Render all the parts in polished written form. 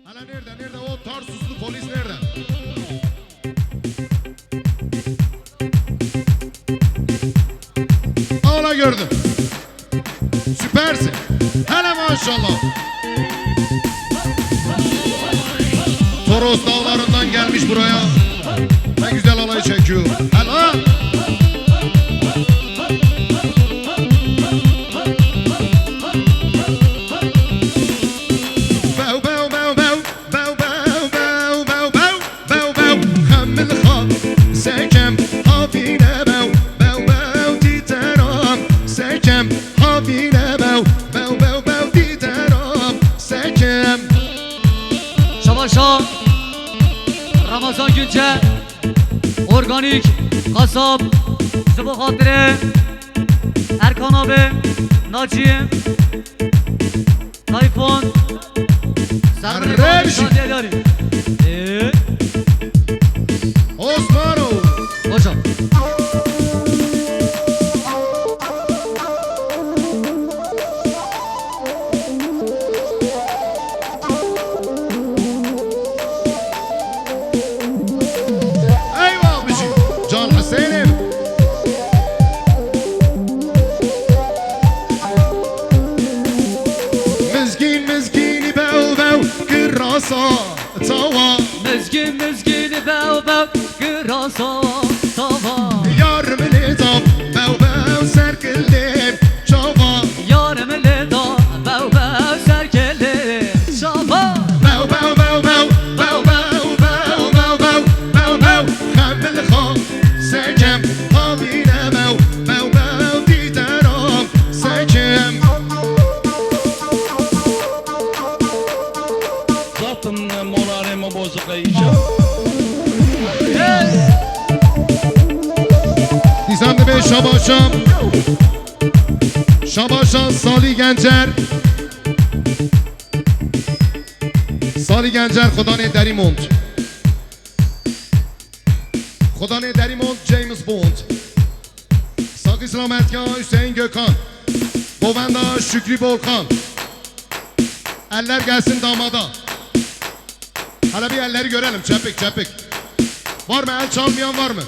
Hala nerede? Nerede o Tarsuslu polis nerede? Hala gördüm. Süpersin. Hele maşallah. Toros dağlarından gelmiş buraya. Ne güzel alay çekiyor. Hala. Şabaşa Ramazan Günce Organik Kasap Sıvı Hatire Erkan abi Naciye Tayfun Arreş Osmano Hocam Tava Mezgin mezgini bev bev Kırasa tava Yarım leda bev bev serkelim Çava Yarım leda bev bev serkelim Çava Bev bev bev bev Bev bev bev bev bev Bev bev Hemmel ha Sekem Havine bev Bev bev Dideram Sekem Zaten moralimi bozuk iyice. Dizemde be Şabaşam Şabaşam Salih Gencer Salih Gencer Xuda ne deri mond Xuda ne deri mond James Bond Sakı Selametkan Hüseyin Gökhan Govenda Şükrü Volkan Eller gelsin damada. Hala bir elleri görelim. Çepik çepik. Var mı? El çalmayan var mı?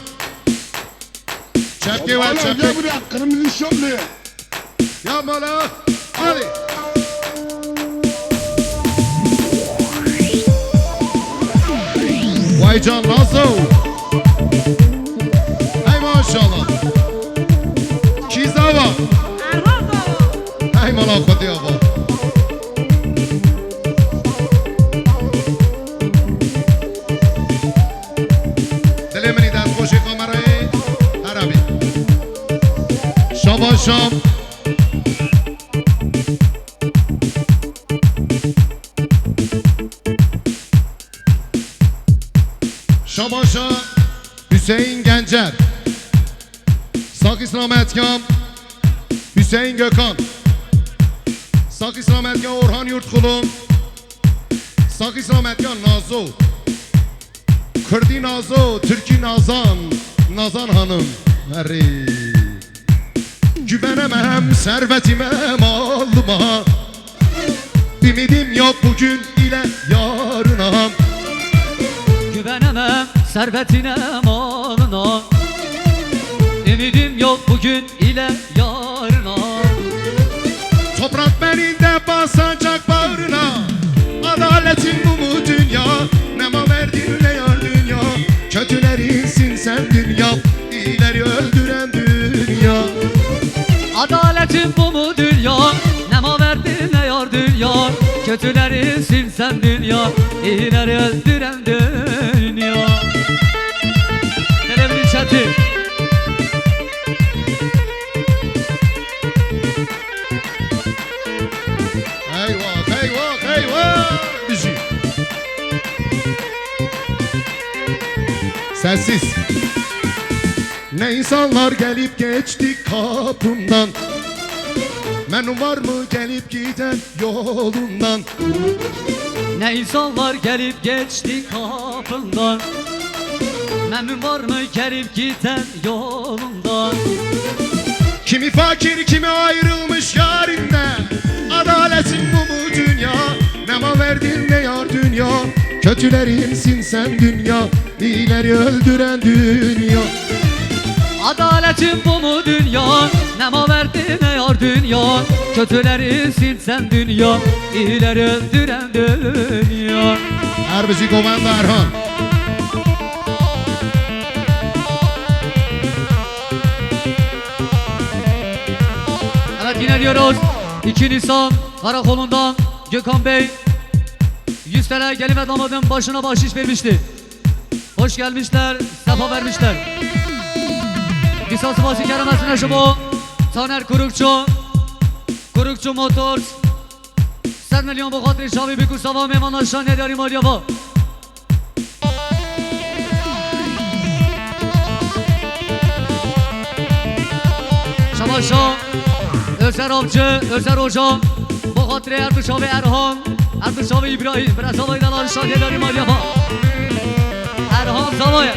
Çepki var çepik. Gel buraya kırmızı şortlu. Yapma la. Hadi. Vay can Lazo. Hey maşallah. Kizava. Hey mala kodiya var. Şabaşam Şabaşa Hüseyin Gencer Sak İslametkan Hüseyin Gökhan Sak İslametkan Orhan Yurtkulum Sak İslametkan Nazo Kırdi Nazo Türkü Nazan Nazan Hanım Heri Güvenemem servetime malıma Ümidim yok bugün ile yarına Güvenemem servetine malına Ümidim yok bugün ile yarına Toprak beninde basacak bağrına Adaletin bu mu dünya Nema verdin ne yar dünya Kötülerinsin sen dünya İyileri öldüren dünya Adaletin bu mu dünya Nema verdin ne yar dünya Kötülerisin sen dünya İyileri öldüren dünya Televizyon çatı Eyvah eyvah eyvah Bizi Sessiz Ne insanlar gelip geçti kapımdan Memnun var mı gelip giden yolundan Ne insanlar gelip geçti kapından Memnun var mı gelip giden yolundan Kimi fakir kimi ayrılmış yarinden Adaletin bu mu dünya Nema verdin ne yar dünya kötülerimsin sen dünya, iyileri öldüren dünya. Adaletin bu mu dünya? Ne maverdi ne yar dünya. Kötüleri sil sen dünya, iyileri öldüren dünya. Erbici Govenda Erhan. Evet yine diyoruz 2 Nisan karakolundan Gökhan Bey 100 TL gelin ve damadın başına bahşiş vermişti. Hoş gelmişler, sefa vermişler. Lisans başı keramesine şubu Taner Kurukçu Kurukçu Motors 100 milyon bu hatri şavi bir kusava memanlaşan edari malyava. Şabaşa Özer Avcı, Özer Hoca bu hatri Erduşavi Erhan Erduşavi İbrahim biraz havaydan alışan edari malyava. Erhan Zavaya.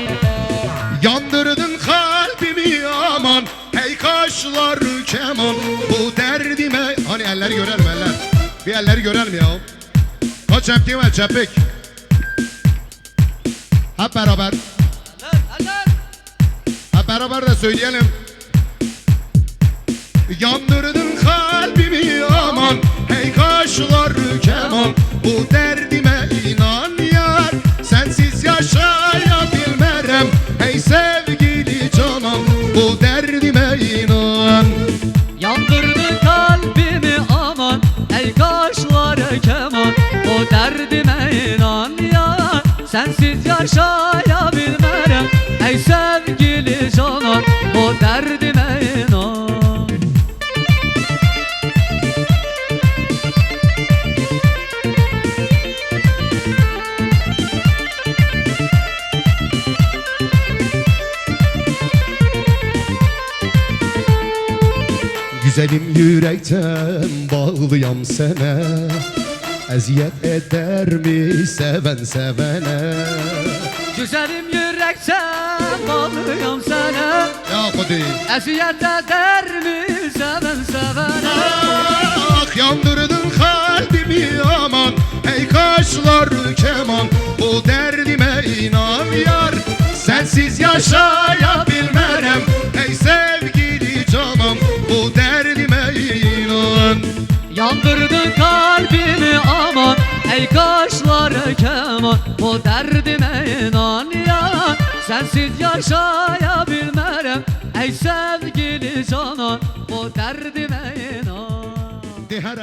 Yandırdın kalbimi aman, hey kaşlar keman, bu derdime. Hani elleri görelim eller. Bir elleri görelim ya. Kaç çepki var çepik. Hep beraber. Hep beraber de söyleyelim. Yandırdın kalbimi aman, hey kaşlar keman, bu derdime inan yar, sensiz yaşayabilmerem. Hey sevgili canım, bu derdime inan. Yandırdın kalbimi aman ey kaşları keman. O derdime inan ya, sensiz yaşayabilmerem. Ey sevgili canan, o derdime inan. Güzelim yürekten bağlıyam sana, eziyet eder mi seven sevene? Güzelim yürekten bağlıyam sana, Ya Kudi. eziyet eder mi seven sevene? Ah yandırdın kalbimi aman, ey kaşlar keman, bu derdime inan yar, sensiz yaşayabilmerem. Ey sevgili canım, bu derdime inan. Yandırdın kalbimi aman ey kaşları keman. O derdime inan ya, sensiz yaşayabilmerem. Ey sevgili canan, o derdime inan. De her